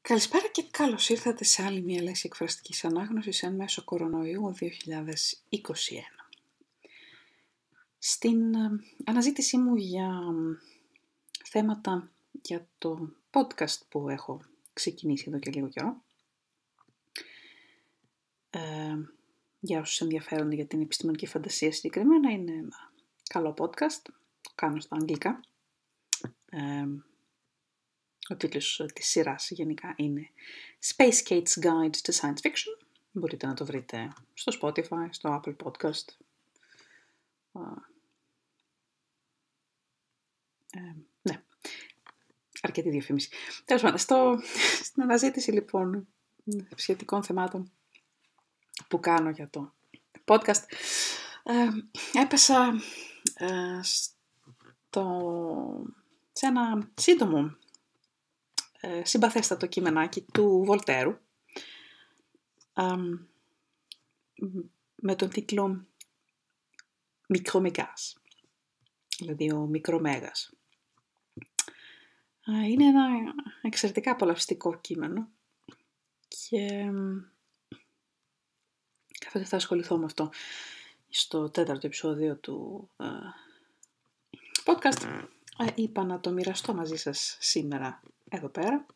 Καλησπέρα και καλώς ήρθατε σε άλλη μια λέξη εκφραστικής ανάγνωσης εν μέσω κορονοϊού 2021. Στην αναζήτησή μου για θέματα για το podcast που έχω ξεκινήσει εδώ και λίγο καιρό, για όσους ενδιαφέρονται για την επιστημονική φαντασία συγκεκριμένα, είναι ένα καλό podcast, το κάνω στα αγγλικά. Ο τίτλος της σειράς γενικά είναι Space Kate's Guide to Science Fiction. Μπορείτε να το βρείτε στο Spotify, στο Apple Podcast. Ναι, αρκετή διαφήμιση. Τέλος πάντων, στην αναζήτηση λοιπόν σχετικών θεμάτων που κάνω για το podcast, έπεσα σε ένα σύντομο συμπαθέστατο κειμενάκι του Voltaire με τον τίτλο Micromegas, δηλαδή ο Micromegas. Είναι ένα εξαιρετικά απολαυστικό κείμενο και καθότι θα ασχοληθώ με αυτό στο 4ο επεισόδιο του podcast, είπα να το μοιραστώ μαζί σας σήμερα εδώ πέρα,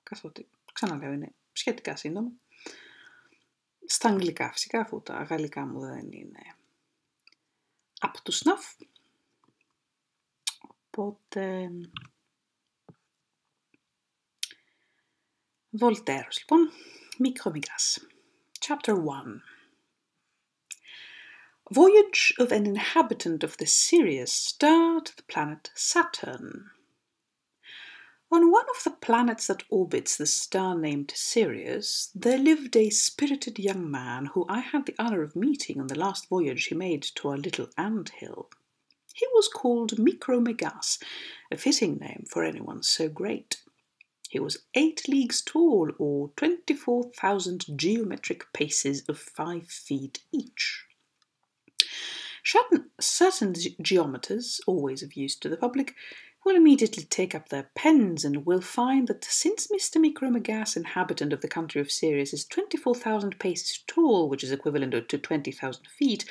καθότι ξαναλέω είναι σχετικά σύντομο, στα αγγλικά φυσικά, αφού τα γαλλικά μου δεν είναι up to snuff. Οπότε Voltaire, λοιπόν, Micromegas, Chapter 1. Voyage of an inhabitant of the Sirius star to the planet Saturn. On one of the planets that orbits the star named Sirius, there lived a spirited young man who I had the honour of meeting on the last voyage he made to our little anthill. He was called Micromegas, a fitting name for anyone so great. He was 8 leagues tall, or 24,000 geometric paces of 5 feet each. Certain geometers, always of use to the public, will immediately take up their pens and will find that since Mr. Micromegas, inhabitant of the country of Sirius, is 24,000 paces tall, which is equivalent to 20,000 feet,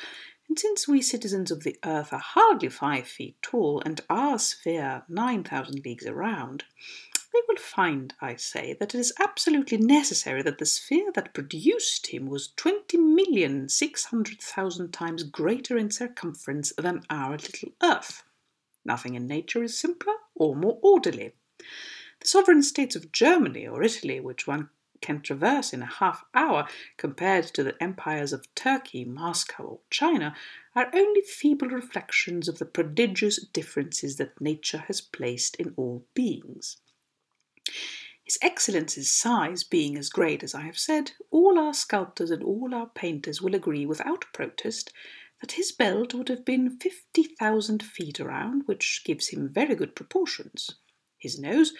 and since we citizens of the earth are hardly 5 feet tall, and our sphere 9,000 leagues around, they will find, I say, that it is absolutely necessary that the sphere that produced him was 20,600,000 times greater in circumference than our little earth. Nothing in nature is simpler or more orderly. The sovereign states of Germany or Italy, which one can traverse in a half-hour, compared to the empires of Turkey, Moscow, or China, are only feeble reflections of the prodigious differences that nature has placed in all beings. His Excellency's size being as great as I have said, all our sculptors and all our painters will agree without protest that his belt would have been 50,000 feet around, which gives him very good proportions. His nose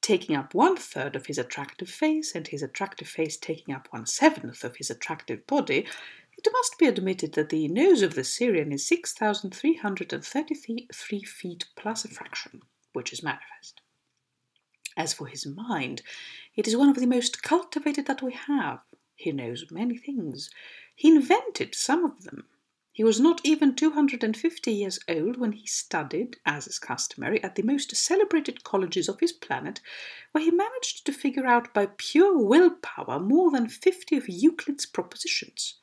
taking up 1/3 of his attractive face, and his attractive face taking up 1/7 of his attractive body, it must be admitted that the nose of the Syrian is 6,333 feet plus a fraction, which is manifest. As for his mind, it is one of the most cultivated that we have. He knows many things. He invented some of them. He was not even 250 years old when he studied, as is customary, at the most celebrated colleges of his planet, where he managed to figure out by pure willpower more than 50 of Euclid's propositions.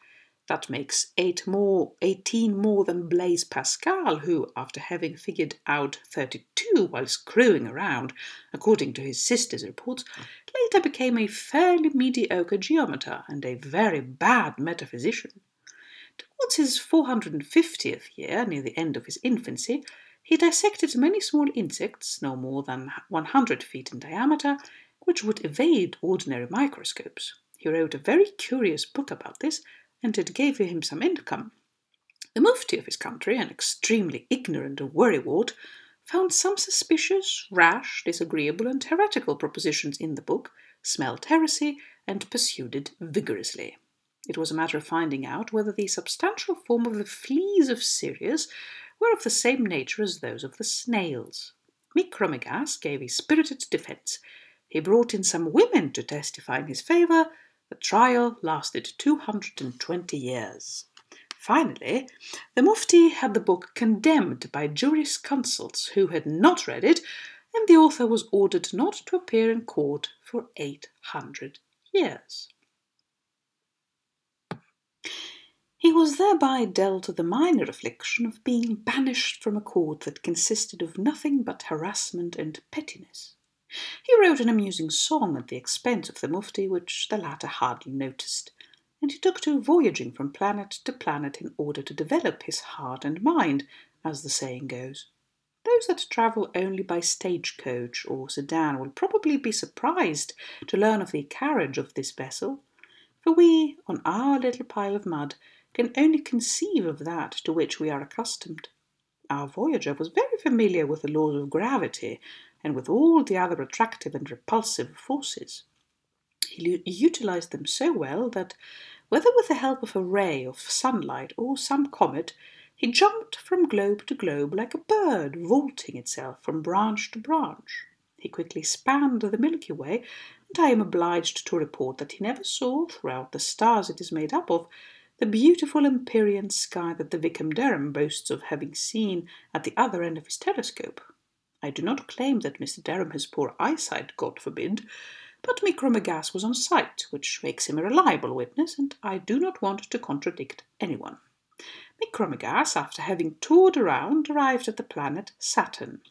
That makes 18 more than Blaise Pascal, who, after having figured out 32 while screwing around, according to his sister's reports, later became a fairly mediocre geometer and a very bad metaphysician. Towards his 450th year, near the end of his infancy, he dissected many small insects, no more than 100 feet in diameter, which would evade ordinary microscopes. He wrote a very curious book about this, and it gave him some income. The mufti of his country, an extremely ignorant worrywart, found some suspicious, rash, disagreeable, and heretical propositions in the book, smelt heresy, and pursued it vigorously. It was a matter of finding out whether the substantial form of the fleas of Sirius were of the same nature as those of the snails. Micromegas gave a spirited defence. He brought in some women to testify in his favour. The trial lasted 220 years. Finally, the Mufti had the book condemned by jurisconsults who had not read it, and the author was ordered not to appear in court for 800 years. He was thereby dealt the minor affliction of being banished from a court that consisted of nothing but harassment and pettiness. He wrote an amusing song at the expense of the Mufti, which the latter hardly noticed, and he took to voyaging from planet to planet in order to develop his heart and mind, as the saying goes. Those that travel only by stagecoach or sedan will probably be surprised to learn of the carriage of this vessel, for we, on our little pile of mud, can only conceive of that to which we are accustomed. Our voyager was very familiar with the laws of gravity and with all the other attractive and repulsive forces. He utilized them so well that, whether with the help of a ray of sunlight or some comet, he jumped from globe to globe like a bird vaulting itself from branch to branch. He quickly spanned the Milky Way, and I am obliged to report that he never saw, throughout the stars it is made up of, the beautiful Empyrean sky that the Vicomderm boasts of having seen at the other end of his telescope. I do not claim that Mr. Derham has poor eyesight, God forbid, but Micromegas was on sight, which makes him a reliable witness, and I do not want to contradict anyone. Micromegas, after having toured around, arrived at the planet Saturn.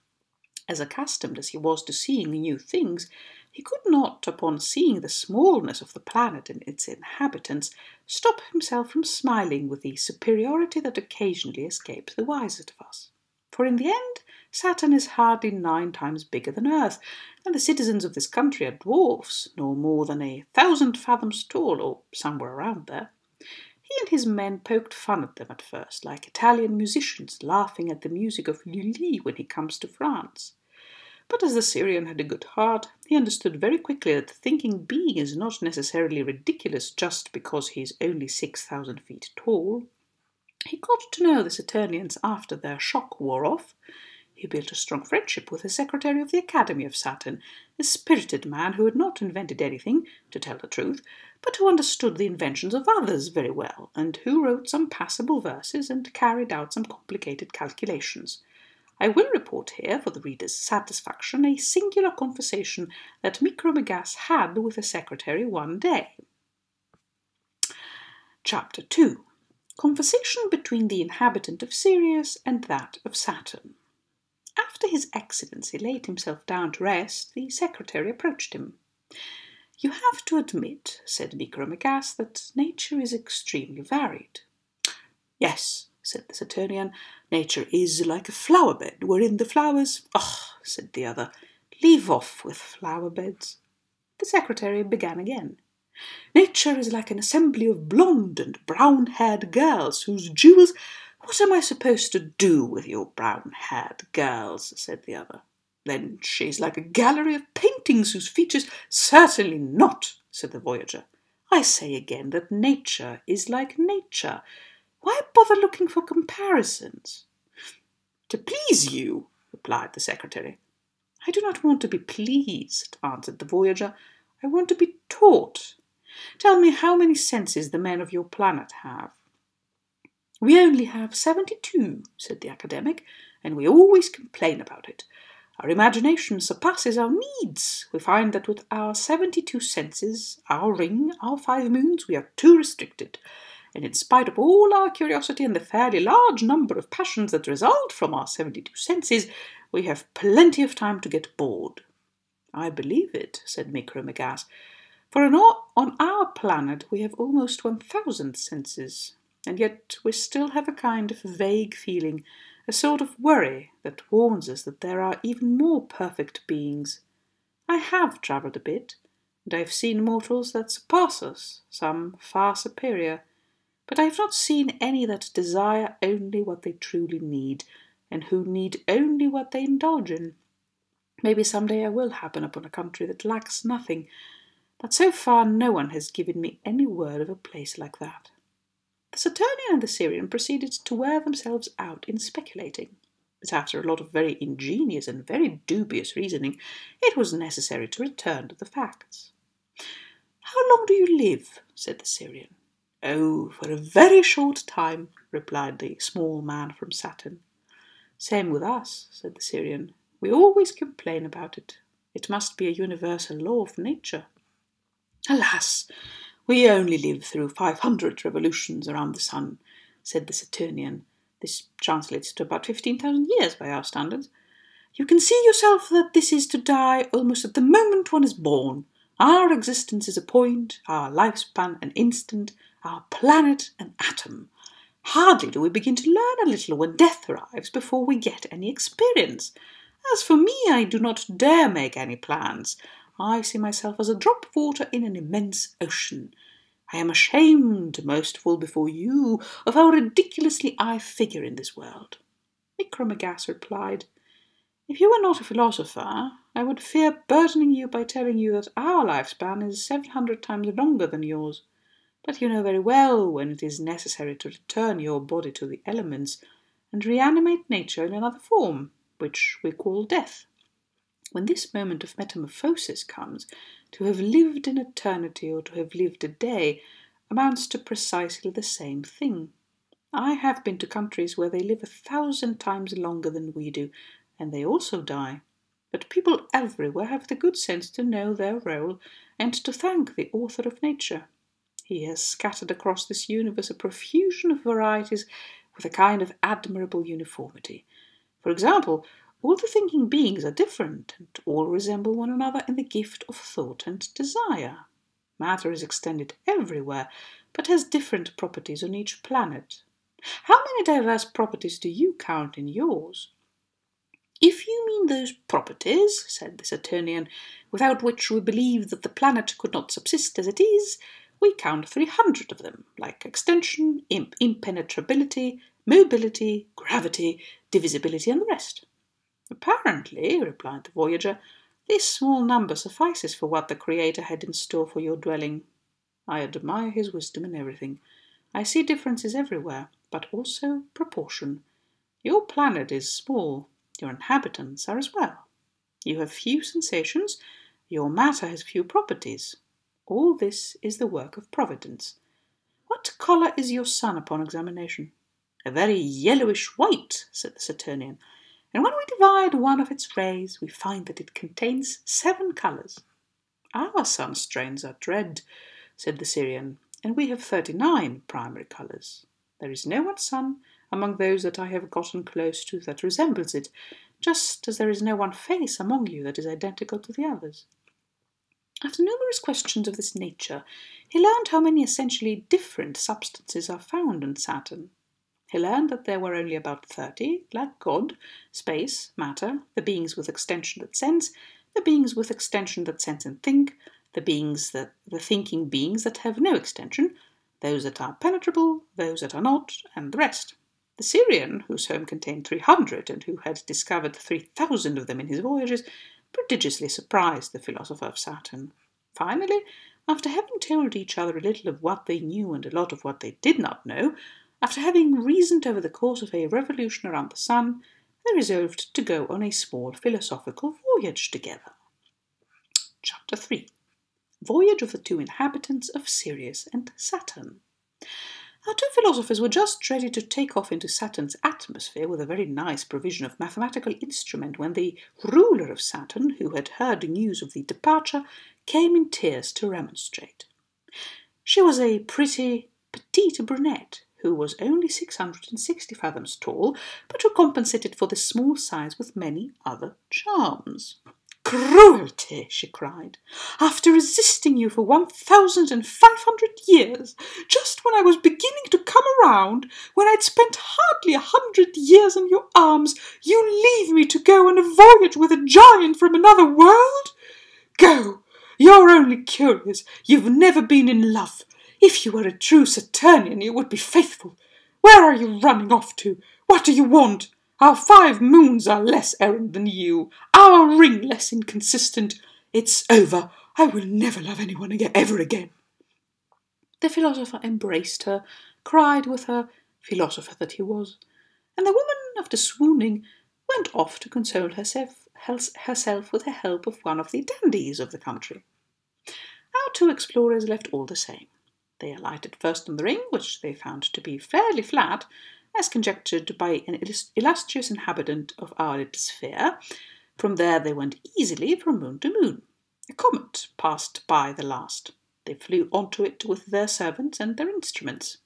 As accustomed as he was to seeing new things, he could not, upon seeing the smallness of the planet and its inhabitants, stop himself from smiling with the superiority that occasionally escapes the wisest of us. For in the end, Saturn is hardly 9 times bigger than Earth, and the citizens of this country are dwarfs, no more than 1,000 fathoms tall, or somewhere around there. He and his men poked fun at them at first, like Italian musicians laughing at the music of Lully when he comes to France. But as the Syrian had a good heart, he understood very quickly that the thinking being is not necessarily ridiculous just because he is only 6,000 feet tall. He got to know the Saturnians after their shock wore off. He built a strong friendship with the secretary of the Academy of Saturn, a spirited man who had not invented anything, to tell the truth, but who understood the inventions of others very well, and who wrote some passable verses and carried out some complicated calculations. I will report here, for the reader's satisfaction, a singular conversation that Micromegas had with the secretary one day. Chapter 2. Conversation between the inhabitant of Sirius and that of Saturn. After His Excellency laid himself down to rest, the secretary approached him. "You have to admit," said Micromegas, "that nature is extremely varied." "Yes," said the Saturnian, "nature is like a flower-bed, wherein the flowers—" "Oh," said the other, "leave off with flower-beds." The secretary began again. "Nature is like an assembly of blonde and brown-haired girls, whose jewels—" "What am I supposed to do with your brown-haired girls?" said the other. "Then she's like a gallery of paintings whose features—" "Certainly not," said the Voyager. "I say again that nature is like nature. Why bother looking for comparisons?" "To please you," replied the secretary. "I do not want to be pleased," answered the Voyager. "I want to be taught. Tell me how many senses the men of your planet have." "We only have 72, said the academic, "and we always complain about it. Our imagination surpasses our needs. We find that with our 72 senses, our ring, our 5 moons, we are too restricted. And in spite of all our curiosity and the fairly large number of passions that result from our 72 senses, we have plenty of time to get bored." "I believe it," said Micromegas, "for on our planet we have almost 1,000 senses, and yet we still have a kind of vague feeling, a sort of worry that warns us that there are even more perfect beings. I have travelled a bit, and I have seen mortals that surpass us, some far superior, but I have not seen any that desire only what they truly need, and who need only what they indulge in. Maybe some day I will happen upon a country that lacks nothing, but so far no one has given me any word of a place like that." The Saturnian and the Syrian proceeded to wear themselves out in speculating. but after a lot of very ingenious and very dubious reasoning, it was necessary to return to the facts. "How long do you live?" said the Syrian. "Oh, for a very short time," replied the small man from Saturn. "Same with us," said the Syrian. "We always complain about it. It must be a universal law of nature." "Alas, we only live through 500 revolutions around the sun," said the Saturnian. This translates to about 15,000 years by our standards. "You can see yourself that this is to die almost at the moment one is born. Our existence is a point, our lifespan an instant, our planet an atom. Hardly do we begin to learn a little when death arrives before we get any experience. As for me, I do not dare make any plans. I see myself as a drop of water in an immense ocean. I am ashamed, most of all before you, of how ridiculously I figure in this world." Micromegas replied, "If you were not a philosopher, I would fear burdening you by telling you that our lifespan is 700 times longer than yours. But you know very well when it is necessary to return your body to the elements and reanimate nature in another form, which we call death. When this moment of metamorphosis comes, to have lived an eternity or to have lived a day amounts to precisely the same thing. I have been to countries where they live 1,000 times longer than we do, and they also die. But people everywhere have the good sense to know their role and to thank the author of nature. He has scattered across this universe a profusion of varieties with a kind of admirable uniformity. For example, all the thinking beings are different, and all resemble one another in the gift of thought and desire. Matter is extended everywhere, but has different properties on each planet. How many diverse properties do you count in yours?" "If you mean those properties," said the Saturnian, "without which we believe that the planet could not subsist as it is, we count 300 of them, like extension, impenetrability, mobility, gravity, divisibility, and the rest." "Apparently," replied the Voyager, "this small number suffices for what the Creator had in store for your dwelling. I admire his wisdom in everything. I see differences everywhere, but also proportion. Your planet is small, your inhabitants are as well. You have few sensations, your matter has few properties. All this is the work of Providence. What colour is your sun upon examination?" "A very yellowish white," said the Saturnian, "and when we divide one of its rays, we find that it contains 7 colours." "Our sun strains are red," said the Syrian, "and we have 39 primary colours. There is no one sun among those that I have gotten close to that resembles it, just as there is no one face among you that is identical to the others." After numerous questions of this nature, he learned how many essentially different substances are found on Saturn. He learned that there were only about 30, like God, space, matter, the beings with extension that sense, the beings with extension that sense and think, the thinking beings that have no extension, those that are penetrable, those that are not, and the rest. The Syrian, whose home contained 300 and who had discovered 3,000 of them in his voyages, prodigiously surprised the philosopher of Saturn. Finally, after having told each other a little of what they knew and a lot of what they did not know, after having reasoned over the course of a revolution around the sun, they resolved to go on a small philosophical voyage together. Chapter 3. Voyage of the 2 inhabitants of Sirius and Saturn. Our 2 philosophers were just ready to take off into Saturn's atmosphere with a very nice provision of mathematical instrument when the ruler of Saturn, who had heard news of the departure, came in tears to remonstrate. She was a pretty, petite brunette, who was only 660 fathoms tall, but who compensated for this small size with many other charms. "Cruelty!" she cried. "After resisting you for 1,500 years, just when I was beginning to come around, when I'd spent hardly 100 years in your arms, you leave me to go on a voyage with a giant from another world? Go! You're only curious. You've never been in love. If you were a true Saturnian, you would be faithful. Where are you running off to? What do you want? Our 5 moons are less errant than you, our ring less inconsistent. It's over. I will never love anyone ever again." The philosopher embraced her, cried with her, philosopher that he was, and the woman, after swooning, went off to console herself with the help of one of the dandies of the country. Our two explorers left all the same. They alighted first on the ring, which they found to be fairly flat, as conjectured by an illustrious inhabitant of our little sphere. From there they went easily from moon to moon. A comet passed by the last. They flew onto it with their servants and their instruments.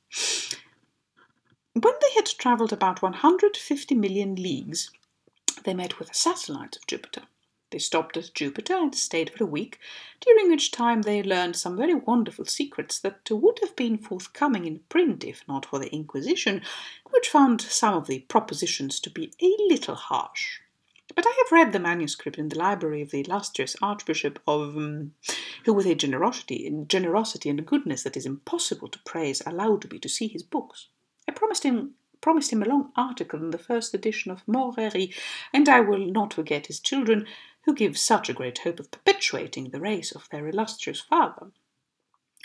When they had travelled about 150 million leagues, they met with a satellite of Jupiter. They stopped at Jupiter and stayed for a week, during which time they learned some very wonderful secrets that would have been forthcoming in print if not for the Inquisition, which found some of the propositions to be a little harsh. But I have read the manuscript in the library of the illustrious Archbishop of who, with a generosity and goodness that is impossible to praise, allowed me to see his books. I promised him a long article in the first edition of Morerie, and I will not forget his children, who give such a great hope of perpetuating the race of their illustrious father.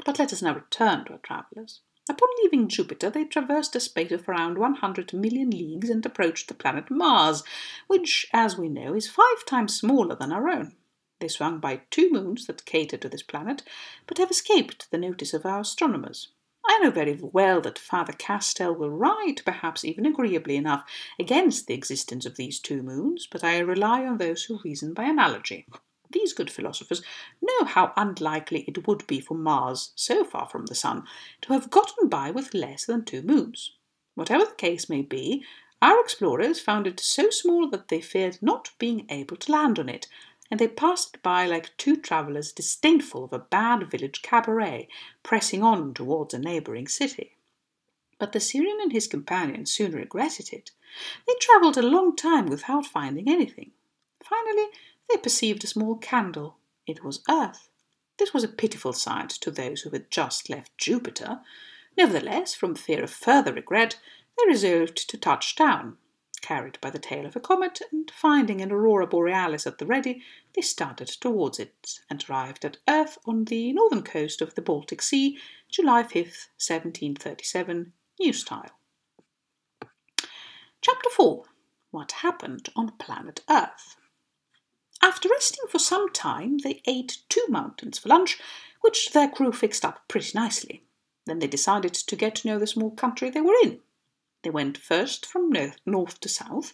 But let us now return to our travellers. Upon leaving Jupiter, they traversed a space of around 100 million leagues and approached the planet Mars, which, as we know, is 5 times smaller than our own. They swung by 2 moons that cater to this planet, but have escaped the notice of our astronomers. I know very well that Father Castell will write, perhaps even agreeably enough, against the existence of these 2 moons, but I rely on those who reason by analogy. These good philosophers know how unlikely it would be for Mars, so far from the Sun, to have gotten by with less than 2 moons. Whatever the case may be, our explorers found it so small that they feared not being able to land on it, and they passed it by like 2 travellers disdainful of a bad village cabaret, pressing on towards a neighbouring city. But the Syrian and his companion soon regretted it. They travelled a long time without finding anything. Finally, they perceived a small candle. It was Earth. This was a pitiful sight to those who had just left Jupiter. Nevertheless, from fear of further regret, they resolved to touch down. Carried by the tail of a comet, and finding an aurora borealis at the ready, they started towards it, and arrived at Earth on the northern coast of the Baltic Sea, July 5th, 1737, New Style. Chapter 4. What happened on planet Earth? After resting for some time, they ate 2 mountains for lunch, which their crew fixed up pretty nicely. Then they decided to get to know the small country they were in. They went first from north to south.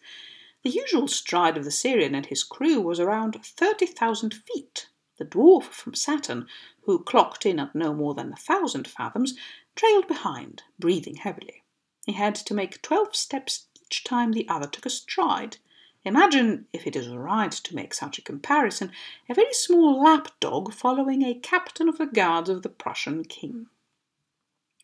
The usual stride of the Syrian and his crew was around 30,000 feet. The dwarf from Saturn, who clocked in at no more than 1,000 fathoms, trailed behind, breathing heavily. He had to make 12 steps each time the other took a stride. Imagine, if it is right to make such a comparison, a very small lapdog following a captain of the guards of the Prussian king.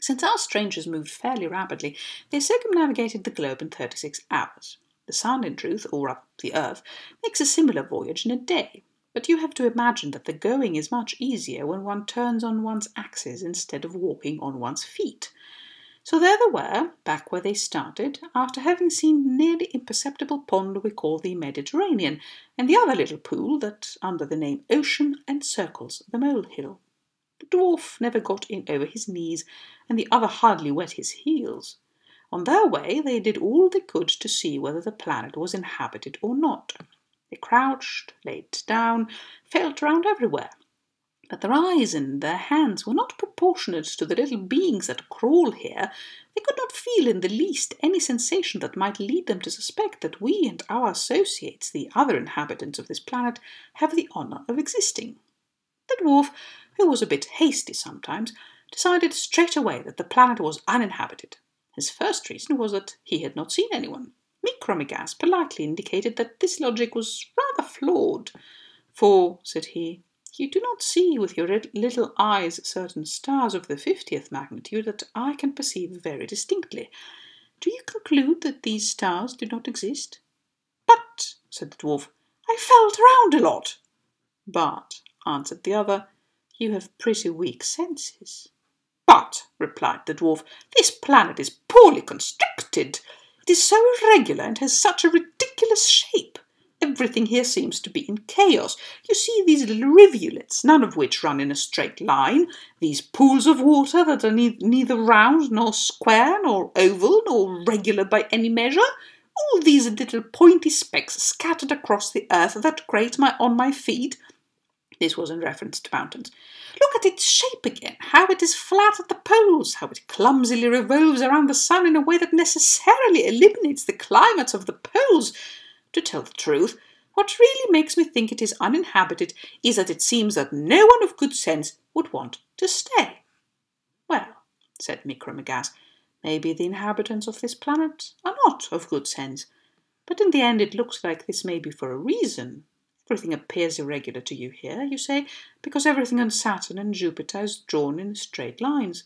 Since our strangers moved fairly rapidly, they circumnavigated the globe in 36 hours. The Sun, in truth, or rather the Earth, makes a similar voyage in a day, but you have to imagine that the going is much easier when one turns on one's axis instead of walking on one's feet. So there they were, back where they started, after having seen the nearly imperceptible pond we call the Mediterranean, and the other little pool that, under the name Ocean, encircles the molehill. The dwarf never got in over his knees, and the other hardly wet his heels. On their way they did all they could to see whether the planet was inhabited or not. They crouched, laid down, felt round everywhere. But their eyes and their hands were not proportionate to the little beings that crawl here. They could not feel in the least any sensation that might lead them to suspect that we and our associates, the other inhabitants of this planet, have the honour of existing. The dwarf, who was a bit hasty sometimes, decided straight away that the planet was uninhabited. His first reason was that he had not seen anyone. Micromegas politely indicated that this logic was rather flawed. For, said he, you do not see with your little eyes certain stars of the 50th magnitude that I can perceive very distinctly. Do you conclude that these stars do not exist? But, said the dwarf, I felt round a lot. But, answered the other, you have pretty weak senses. But, replied the dwarf, this planet is poorly constructed. It is so irregular and has such a ridiculous shape. Everything here seems to be in chaos. You see these little rivulets, none of which run in a straight line, these pools of water that are neither round nor square nor oval nor regular by any measure. All these little pointy specks scattered across the earth that grate on my feet. This was in reference to mountains. Look at its shape again, how it is flat at the poles, how it clumsily revolves around the sun in a way that necessarily eliminates the climates of the poles. To tell the truth, what really makes me think it is uninhabited is that it seems that no one of good sense would want to stay. Well, said Micromegas, maybe the inhabitants of this planet are not of good sense, but in the end it looks like this may be for a reason. Everything appears irregular to you here, you say, because everything on Saturn and Jupiter is drawn in straight lines.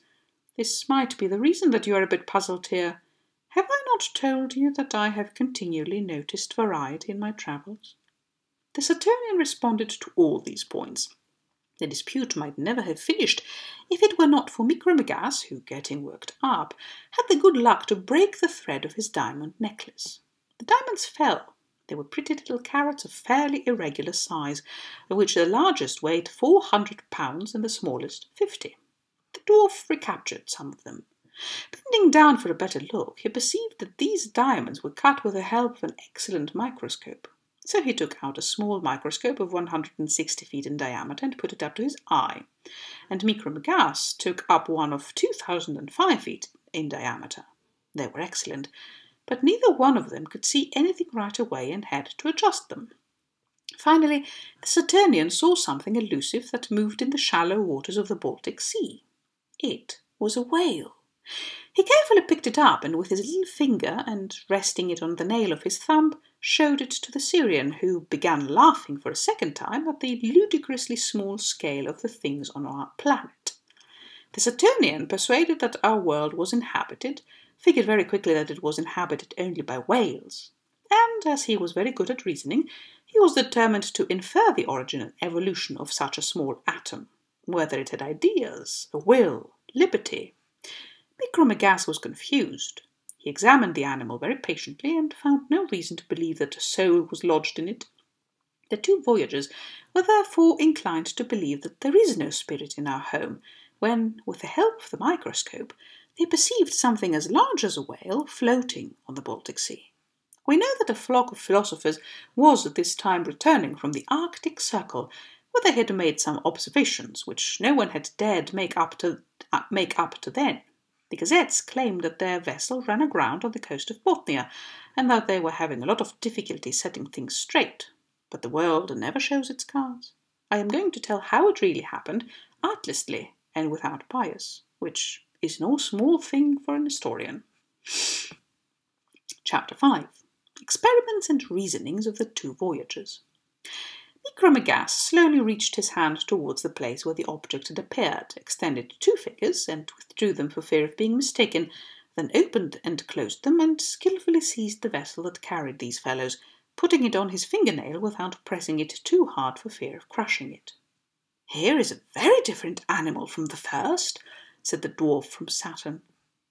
This might be the reason that you are a bit puzzled here. Have I not told you that I have continually noticed variety in my travels? The Saturnian responded to all these points. The dispute might never have finished if it were not for Micromegas, who, getting worked up, had the good luck to break the thread of his diamond necklace. The diamonds fell. They were pretty little carats of fairly irregular size, of which the largest weighed 400 pounds and the smallest 50. The dwarf recaptured some of them. Bending down for a better look, he perceived that these diamonds were cut with the help of an excellent microscope. So he took out a small microscope of 160 feet in diameter and put it up to his eye, and Micromegas took up one of 2005 feet in diameter. They were excellent, but neither one of them could see anything right away and had to adjust them. Finally, the Saturnian saw something elusive that moved in the shallow waters of the Baltic Sea. It was a whale. He carefully picked it up and with his little finger, and resting it on the nail of his thumb, showed it to the Syrian, who began laughing for a second time at the ludicrously small scale of the things on our planet. The Saturnian, persuaded that our world was inhabited, figured very quickly that it was inhabited only by whales, and, as he was very good at reasoning, he was determined to infer the origin and evolution of such a small atom, whether it had ideas, a will, liberty. Micromegas was confused. He examined the animal very patiently and found no reason to believe that a soul was lodged in it. The two voyagers were therefore inclined to believe that there is no spirit in our home, when, with the help of the microscope, they perceived something as large as a whale floating on the Baltic Sea. We know that a flock of philosophers was at this time returning from the Arctic Circle, where they had made some observations which no one had dared make up to then. The gazettes claimed that their vessel ran aground on the coast of Bothnia, and that they were having a lot of difficulty setting things straight. But the world never shows its cards. I am going to tell how it really happened, artlessly and without bias, which is no small thing for an historian. Chapter 5. Experiments and Reasonings of the Two Voyagers. Micromegas slowly reached his hand towards the place where the object had appeared, extended two fingers, and withdrew them for fear of being mistaken, then opened and closed them, and skilfully seized the vessel that carried these fellows, putting it on his fingernail without pressing it too hard for fear of crushing it. "Here is a very different animal from the first," said the dwarf from Saturn.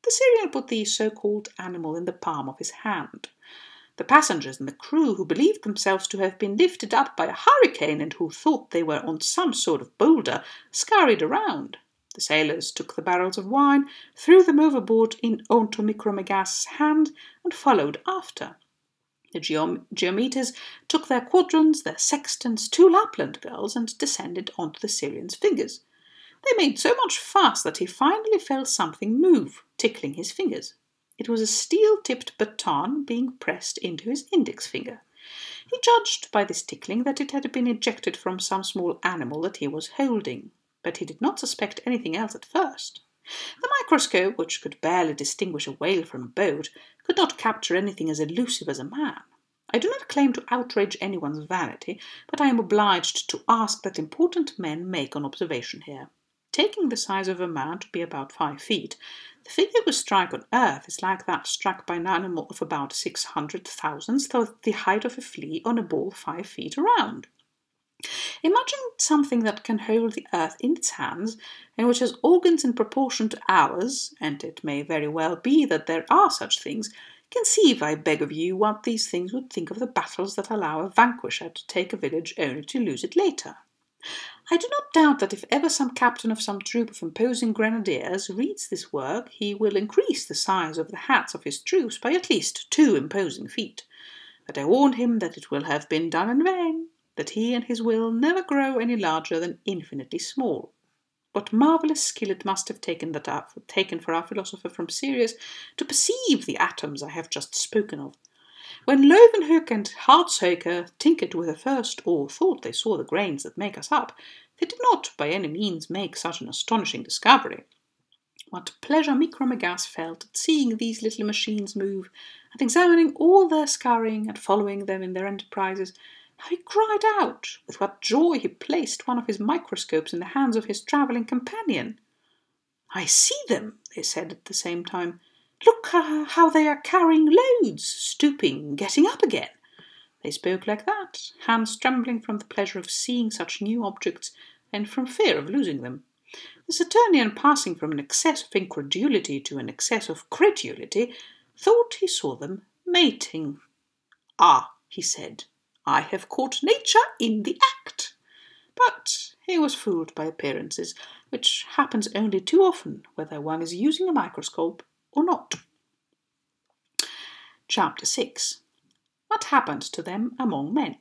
The Syrian put the so-called animal in the palm of his hand. The passengers and the crew, who believed themselves to have been lifted up by a hurricane and who thought they were on some sort of boulder, scurried around. The sailors took the barrels of wine, threw them overboard onto Micromegas' hand, and followed after. The geometers took their quadrants, their sextants, two Lapland girls, and descended onto the Syrian's fingers. They made so much fuss that he finally felt something move, tickling his fingers. It was a steel-tipped baton being pressed into his index finger. He judged by this tickling that it had been ejected from some small animal that he was holding, but he did not suspect anything else at first. The microscope, which could barely distinguish a whale from a boat, could not capture anything as elusive as a man. I do not claim to outrage anyone's vanity, but I am obliged to ask that important men make an observation here. Taking the size of a man to be about 5 feet, the figure we strike on Earth is like that struck by an animal of about 600,000, so the height of a flea on a ball 5 feet around. Imagine something that can hold the Earth in its hands, and which has organs in proportion to ours, and it may very well be that there are such things. Conceive, I beg of you, what these things would think of the battles that allow a vanquisher to take a village only to lose it later. I do not doubt that if ever some captain of some troop of imposing grenadiers reads this work, he will increase the size of the hats of his troops by at least 2 imposing feet. But I warn him that it will have been done in vain, that he and his will never grow any larger than infinitely small. What marvellous skill it must have taken for our philosopher from Sirius to perceive the atoms I have just spoken of. When Leeuwenhoek and Hartsheuker tinkered with the first, or thought they saw the grains that make us up, they did not by any means make such an astonishing discovery. What pleasure Micromegas felt at seeing these little machines move, at examining all their scurrying, and following them in their enterprises! How he cried out! With what joy he placed one of his microscopes in the hands of his travelling companion! "I see them," they said at the same time. "Look how they are carrying loads, stooping, getting up again." They spoke like that, hands trembling from the pleasure of seeing such new objects, and from fear of losing them. The Saturnian, passing from an excess of incredulity to an excess of credulity, thought he saw them mating. "Ah," he said, "I have caught nature in the act." But he was fooled by appearances, which happens only too often, whether one is using a microscope or not. Chapter 6. What happened to them among men?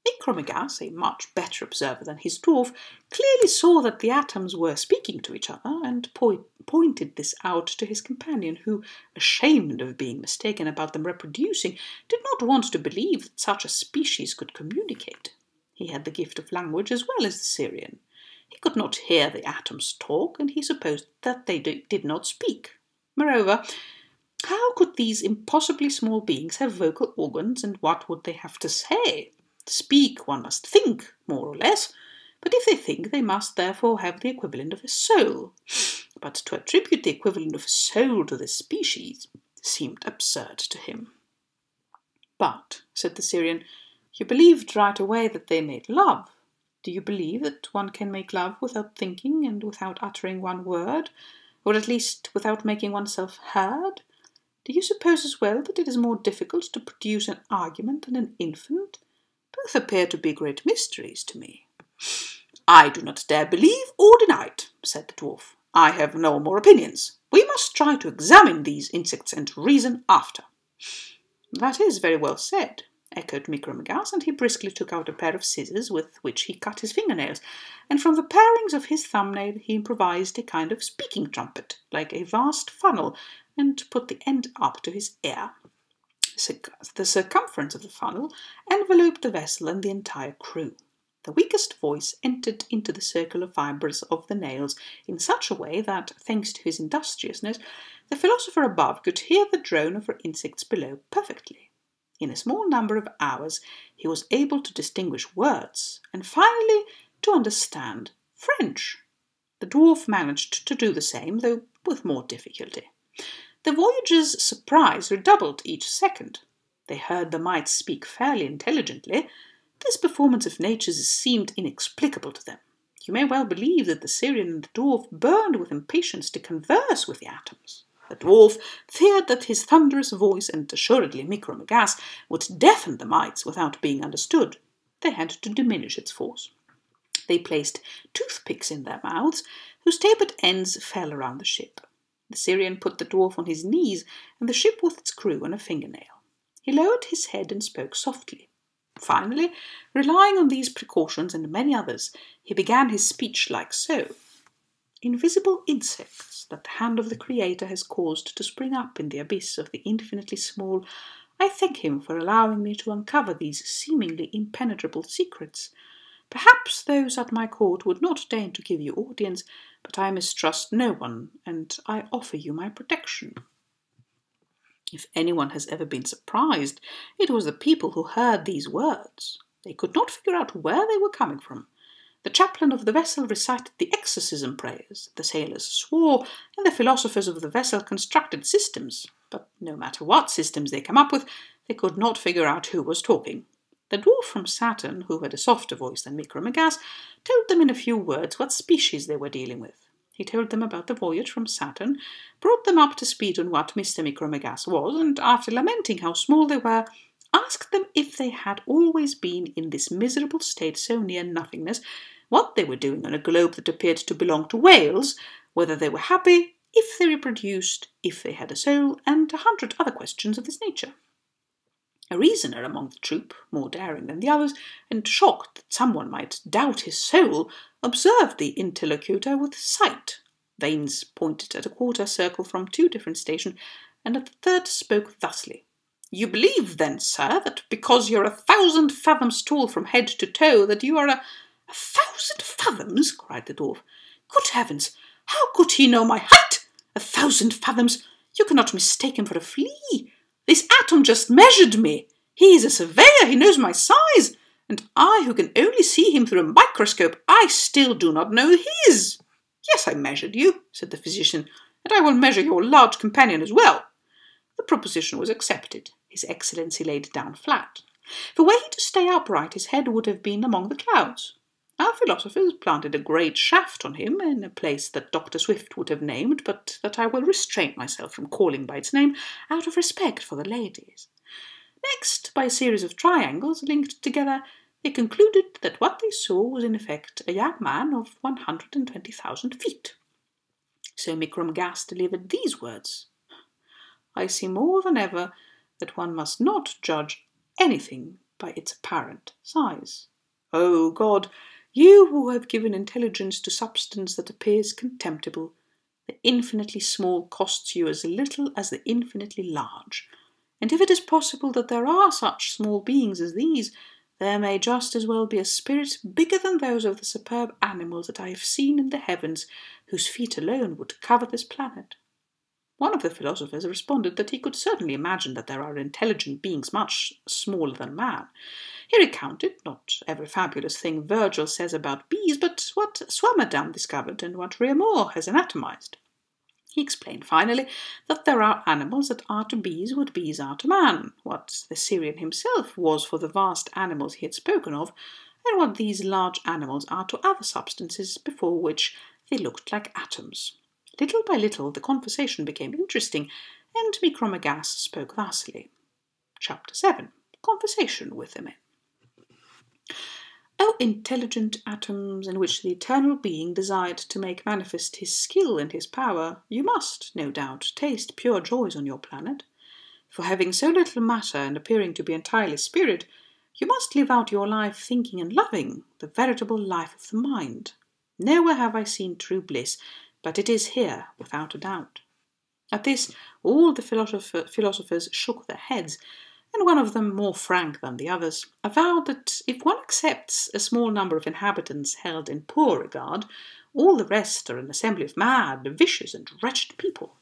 Micromegas, a much better observer than his dwarf, clearly saw that the atoms were speaking to each other, and pointed this out to his companion, who, ashamed of being mistaken about them reproducing, did not want to believe that such a species could communicate. He had the gift of language as well as the Syrian. He could not hear the atoms talk, and he supposed that they did not speak. Moreover, how could these impossibly small beings have vocal organs, and what would they have to say? To speak, one must think, more or less, but if they think, they must therefore have the equivalent of a soul. But to attribute the equivalent of a soul to this species seemed absurd to him. "But," said the Syrian, "you believed right away that they made love. Do you believe that one can make love without thinking and without uttering one word, or at least without making oneself heard? Do you suppose as well that it is more difficult to produce an argument than an infant? Both appear to be great mysteries to me." "I do not dare believe or deny it," said the dwarf. "I have no more opinions. We must try to examine these insects and reason after." "That is very well said," echoed Micromegas, and he briskly took out a pair of scissors with which he cut his fingernails, and from the parings of his thumbnail he improvised a kind of speaking trumpet, like a vast funnel, and put the end up to his ear. The circumference of the funnel enveloped the vessel and the entire crew. The weakest voice entered into the circular fibres of the nails in such a way that, thanks to his industriousness, the philosopher above could hear the drone of the insects below perfectly. In a small number of hours he was able to distinguish words, and finally to understand French. The dwarf managed to do the same, though with more difficulty. The Voyagers' surprise redoubled each second. They heard the mites speak fairly intelligently. This performance of nature's seemed inexplicable to them. You may well believe that the Syrian and the dwarf burned with impatience to converse with the atoms. The dwarf feared that his thunderous voice, and assuredly Micromegas, would deafen the mites without being understood. They had to diminish its force. They placed toothpicks in their mouths, whose tapered ends fell around the ship. The Syrian put the dwarf on his knees, and the ship with its crew on a fingernail. He lowered his head and spoke softly. Finally, relying on these precautions and many others, he began his speech like so: "Invisible insects that the hand of the Creator has caused to spring up in the abyss of the infinitely small, I thank him for allowing me to uncover these seemingly impenetrable secrets. Perhaps those at my court would not deign to give you audience, but I mistrust no one, and I offer you my protection." If anyone has ever been surprised, it was the people who heard these words. They could not figure out where they were coming from. The chaplain of the vessel recited the exorcism prayers, the sailors swore, and the philosophers of the vessel constructed systems. But no matter what systems they came up with, they could not figure out who was talking. The dwarf from Saturn, who had a softer voice than Micromegas, told them in a few words what species they were dealing with. He told them about the voyage from Saturn, brought them up to speed on what Mr. Micromegas was, and after lamenting how small they were, asked them if they had always been in this miserable state so near nothingness, what they were doing on a globe that appeared to belong to whales, whether they were happy, if they reproduced, if they had a soul, and 100 other questions of this nature. A reasoner among the troop, more daring than the others, and shocked that someone might doubt his soul, observed the interlocutor with sight. Vanes pointed at a quarter circle from 2 different stations, and at the third spoke thusly. "You believe, then, sir, that because you're 1,000 fathoms tall from head to toe, that you are a 1,000 fathoms?" cried the dwarf. "Good heavens, how could he know my height? 1,000 fathoms! You cannot mistake him for a flea. This atom just measured me. He is a surveyor, he knows my size, and I, who can only see him through a microscope, I still do not know his." "Yes, I measured you," said the physician, "and I will measure your large companion as well." The proposition was accepted. His Excellency laid it down flat. For were he to stay upright, his head would have been among the clouds. Our philosophers planted a great shaft on him in a place that Dr. Swift would have named, but that I will restrain myself from calling by its name out of respect for the ladies. Next, by a series of triangles linked together, they concluded that what they saw was in effect a young man of 120,000 feet. So Micromegas delivered these words: "I see more than ever that one must not judge anything by its apparent size. O God, you who have given intelligence to substance that appears contemptible, the infinitely small costs you as little as the infinitely large. And if it is possible that there are such small beings as these, there may just as well be a spirit bigger than those of the superb animals that I have seen in the heavens, whose feet alone would cover this planet." One of the philosophers responded that he could certainly imagine that there are intelligent beings much smaller than man. He recounted, not every fabulous thing Virgil says about bees, but what Swammerdam discovered and what Reaumur has anatomized. He explained finally that there are animals that are to bees what bees are to man, what the Syrian himself was for the vast animals he had spoken of, and what these large animals are to other substances before which they looked like atoms. Little by little the conversation became interesting, and Micromegas spoke thusly. Chapter 7. Conversation with the men. O intelligent atoms, in which the eternal being desired to make manifest his skill and his power, you must, no doubt, taste pure joys on your planet. For having so little matter and appearing to be entirely spirit, you must live out your life thinking and loving, the veritable life of the mind. Nowhere have I seen true bliss, but it is here, without a doubt. At this, all the philosophers shook their heads, and one of them, more frank than the others, avowed that if one accepts a small number of inhabitants held in poor regard, all the rest are an assembly of mad, vicious, and wretched people.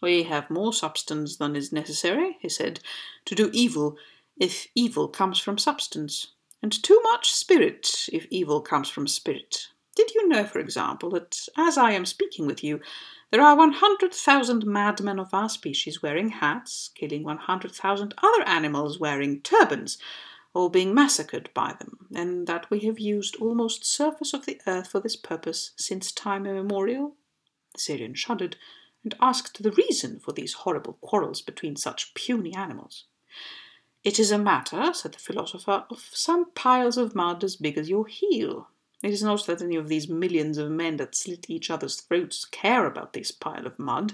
"We have more substance than is necessary," he said, "to do evil, if evil comes from substance, and too much spirit, if evil comes from spirit. Did you know, for example, that as I am speaking with you, there are 100,000 madmen of our species wearing hats, killing 100,000 other animals wearing turbans, or being massacred by them, and that we have used almost the surface of the earth for this purpose since time immemorial?" The Syrian shuddered, and asked the reason for these horrible quarrels between such puny animals. "It is a matter," said the philosopher, "of some piles of mud as big as your heel. It is not that any of these millions of men that slit each other's throats care about this pile of mud.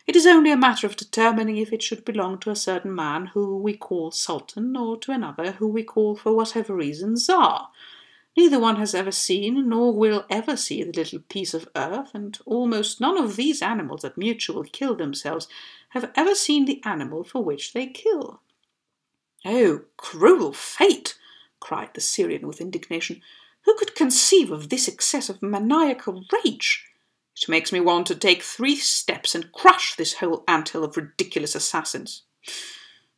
It is only a matter of determining if it should belong to a certain man who we call Sultan, or to another who we call, for whatever reason, Tsar. Neither one has ever seen, nor will ever see, the little piece of earth, and almost none of these animals that mutually kill themselves have ever seen the animal for which they kill." "Oh, cruel fate!" cried the Syrian with indignation. "Who could conceive of this excess of maniacal rage? It makes me want to take 3 steps and crush this whole anthill of ridiculous assassins."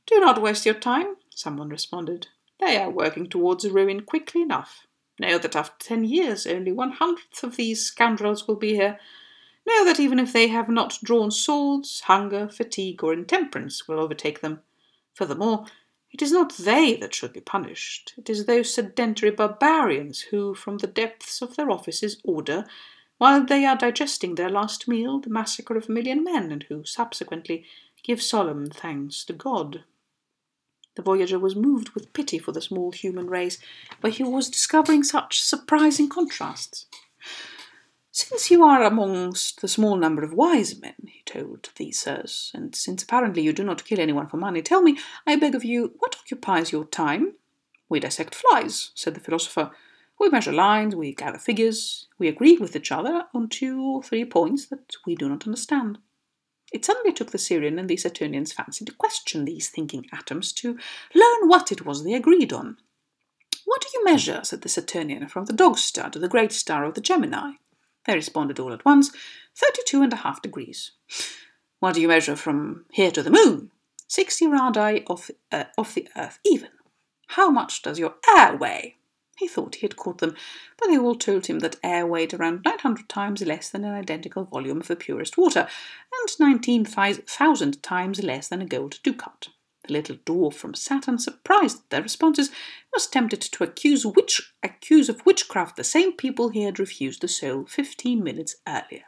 "Do not waste your time," someone responded. "They are working towards ruin quickly enough. Know that after 10 years only 1/100th of these scoundrels will be here. Know that even if they have not drawn swords, hunger, fatigue, or intemperance will overtake them. Furthermore, it is not they that should be punished. It is those sedentary barbarians who, from the depths of their offices, order, while they are digesting their last meal, the massacre of 1,000,000 men, and who subsequently give solemn thanks to God." The Voyager was moved with pity for the small human race, where he was discovering such surprising contrasts. "Since you are amongst the small number of wise men," he told these sirs, "and since apparently you do not kill anyone for money, tell me, I beg of you, what occupies your time?" "We dissect flies," said the philosopher. "We measure lines, we gather figures, we agree with each other on 2 or 3 points that we do not understand." It suddenly took the Syrian and the Saturnians' fancy to question these thinking atoms, to learn what it was they agreed on. "What do you measure," said the Saturnian, "from the dog star to the great star of the Gemini?" They responded all at once, 32.5 degrees. "What do you measure from here to the moon?" 60 radii of the earth even. "How much does your air weigh?" He thought he had caught them, but they all told him that air weighed around 900 times less than an identical volume of the purest water, and 19,000 times less than a gold ducat. The little dwarf from Saturn, surprised at their responses, was tempted to accuse of witchcraft the same people he had refused the soul 15 minutes earlier.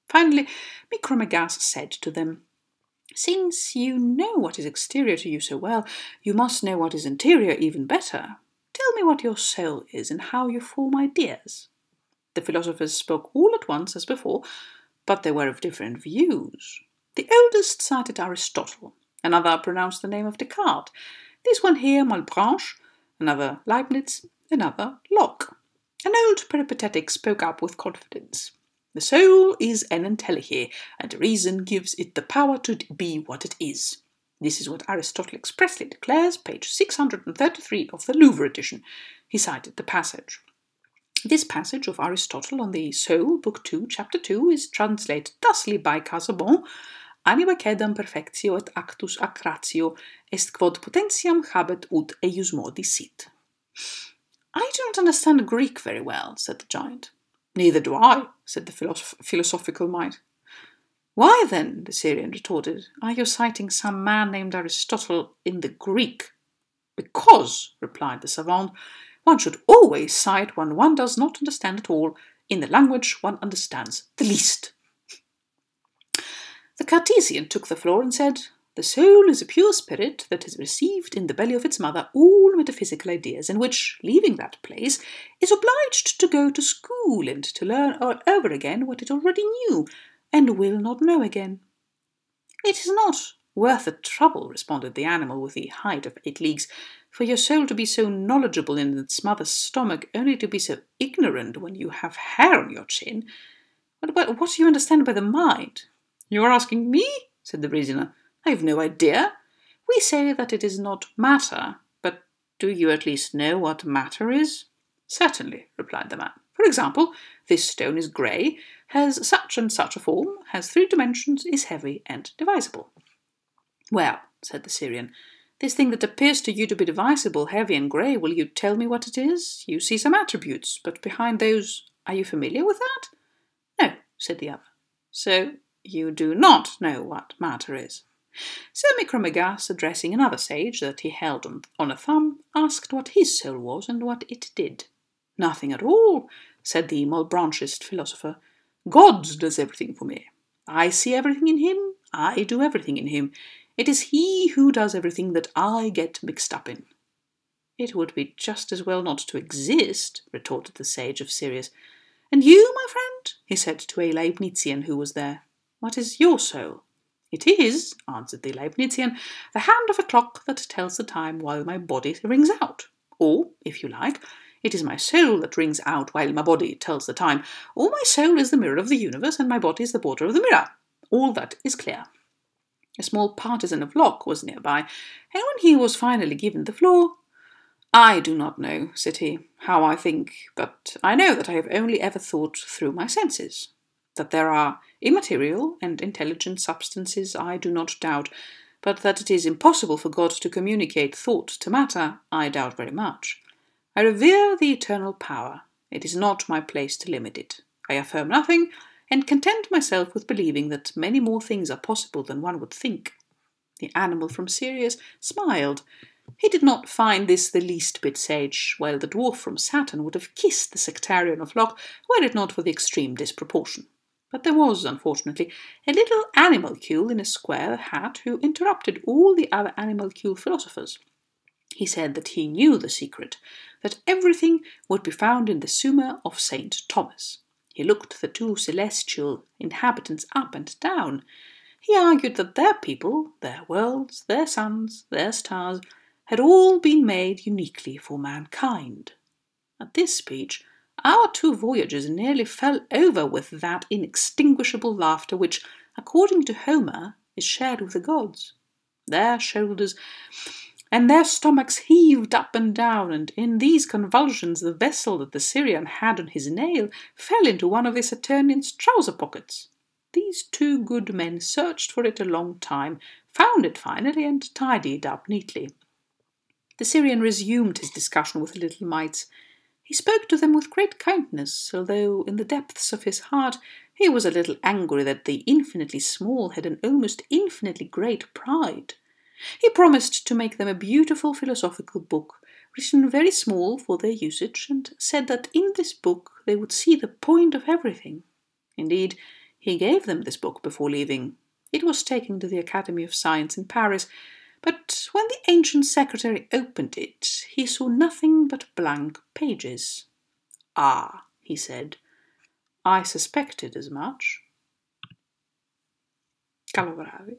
Finally, Micromegas said to them, "Since you know what is exterior to you so well, you must know what is interior even better. Tell me what your soul is and how you form ideas." The philosophers spoke all at once as before, but they were of different views. The oldest cited Aristotle, another pronounced the name of Descartes, this one here Malebranche, another Leibniz, another Locke. An old peripatetic spoke up with confidence. "The soul is an entelechy, and reason gives it the power to be what it is. This is what Aristotle expressly declares, page 633 of the Louvre edition." He cited the passage. This passage of Aristotle on the Soul, Book 2, Chapter 2, is translated thusly by Casaubon: "Anima quedam perfectio et actus accratio est quod potentiam habet ut eius modi sit." "I do not understand Greek very well," said the giant. "Neither do I," said the philosophical mite. "Why, then," the Syrian retorted, "are you citing some man named Aristotle in the Greek?" "Because," replied the savant, "one should always cite one does not understand at all, in the language one understands the least." The Cartesian took the floor and said, "The soul is a pure spirit that has received in the belly of its mother all metaphysical ideas, and which, leaving that place, is obliged to go to school and to learn all over again what it already knew, and will not know again." "It is not worth the trouble," responded the animal with the height of 8 leagues, "for your soul to be so knowledgeable in its mother's stomach, only to be so ignorant when you have hair on your chin. But what do you understand by the mind?" "You are asking me?" said the reasoner. "I have no idea. We say that it is not matter, but do you at least know what matter is?" "Certainly," replied the man. "For example, this stone is grey, has such and such a form, has 3 dimensions, is heavy and divisible." "Well," said the Syrian, "this thing that appears to you to be divisible, heavy and grey, will you tell me what it is? You see some attributes, but behind those, are you familiar with that?" "No," said the other. "So you do not know what matter is." So Micromegas, addressing another sage that he held on a thumb, asked what his soul was and what it did. "Nothing at all," said the Malebranchist philosopher. "God does everything for me. I see everything in him, I do everything in him. It is he who does everything that I get mixed up in." "It would be just as well not to exist," retorted the sage of Sirius. "And you, my friend?" he said to a Leibnizian who was there. "What is your soul?" "It is," answered the Leibnizian, "the hand of a clock that tells the time while my body rings out. Or, if you like, it is my soul that rings out while my body tells the time. Or my soul is the mirror of the universe, and my body is the border of the mirror. All that is clear." A small partisan of Locke was nearby, and when he was finally given the floor, "I do not know," said he, "how I think, but I know that I have only ever thought through my senses. That there are immaterial and intelligent substances I do not doubt, but that it is impossible for God to communicate thought to matter, I doubt very much. I revere the eternal power. It is not my place to limit it. I affirm nothing, and content myself with believing that many more things are possible than one would think." The animal from Sirius smiled. He did not find this the least bit sage, while the dwarf from Saturn would have kissed the sectarian of Locke were it not for the extreme disproportion. But there was, unfortunately, a little animalcule in a square hat who interrupted all the other animalcule philosophers. He said that he knew the secret, that everything would be found in the Summa of St. Thomas. He looked the two celestial inhabitants up and down. He argued that their people, their worlds, their suns, their stars, had all been made uniquely for mankind. At this speech, our two voyagers nearly fell over with that inextinguishable laughter which, according to Homer, is shared with the gods. Their shoulders and their stomachs heaved up and down, and in these convulsions the vessel that the Syrian had on his nail fell into one of the Saturnian's trouser pockets. These two good men searched for it a long time, found it finally, and tidied it up neatly. The Syrian resumed his discussion with the little mites. He spoke to them with great kindness, although in the depths of his heart he was a little angry that the infinitely small had an almost infinitely great pride. He promised to make them a beautiful philosophical book, written very small for their usage, and said that in this book they would see the point of everything. Indeed, he gave them this book before leaving. It was taken to the Academy of Science in Paris, but when the ancient secretary opened it, he saw nothing but blank pages. "Ah," he said, "I suspected as much." Καλό βράδυ.